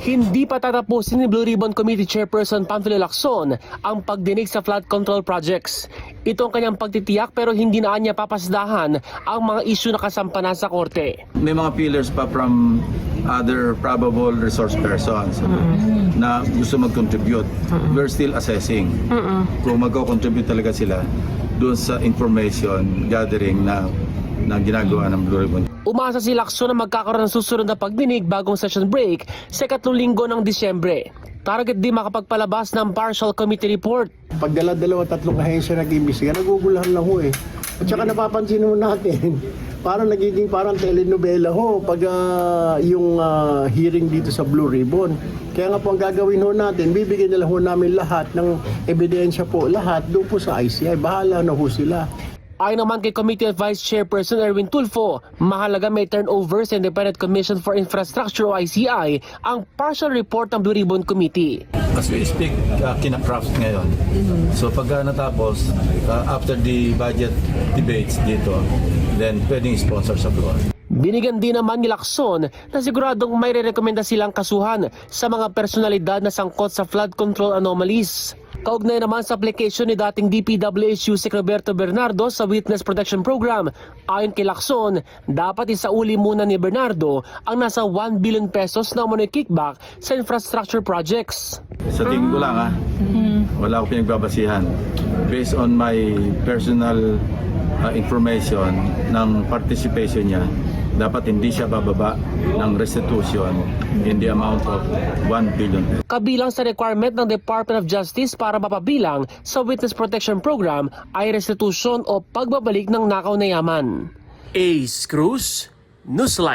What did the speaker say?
Hindi pa tatapusin ni Blue Ribbon Committee Chairperson Panfilo Lacson ang pagdinig sa flood control projects. Ito ang kanyang pagtitiyak pero hindi na niya papasdahan ang mga isyu na kasampa na sa korte. May mga pillars pa from other probable resource persons na gusto mag-contribute. We're still assessing kung mag-contribute talaga sila doon sa information gathering na ginagawa ng Blue Ribbon. Umasa si Lacson na magkakaroon ng susunod na pagdinig bagong session break sa 3 linggo ng Disyembre. Target din makapagpalabas ng partial committee report. Pag dala-dalawa, 3 ahensya nag-imbestiga, nagugulahan lang ho eh. At saka napapansin mo natin, parang nagiging parang telenovela ho pag yung hearing dito sa Blue Ribbon. Kaya nga po ang gagawin ho natin, bibigyan nila ho namin lahat ng ebidensya po, lahat doon po sa ICI. Bahala na ho sila. Ayon naman kay Committee Vice Chairperson Erwin Tulfo, mahalaga may turnover sa Independent Commission for Infrastructure o ICI ang partial report ng Blue Ribbon Committee. As we speak, kina-craft ngayon. So pag natapos, after the budget debates dito, then pwedeng sponsor sa floor. Binigyan din naman ni Lacson na siguradong may re-rekomenda silang kasuhan sa mga personalidad na sangkot sa flood control anomalies. Kaugnay naman sa application ni dating DPWH Sec. Roberto Bernardo sa Witness Protection Program, ayon kay Lacson, dapat isauli muna ni Bernardo ang nasa 1 billion pesos na umano'y kickback sa infrastructure projects. Sa tingin ko lang wala akong pinagbabasihan. Based on my personal information ng participation niya, dapat hindi siya bababa ng restitution in the amount of 1 billion. Kabilang sa requirement ng Department of Justice para mapabilang sa Witness Protection Program ay restitution o pagbabalik ng nakaw na yaman. Ace Cruz, Newsline.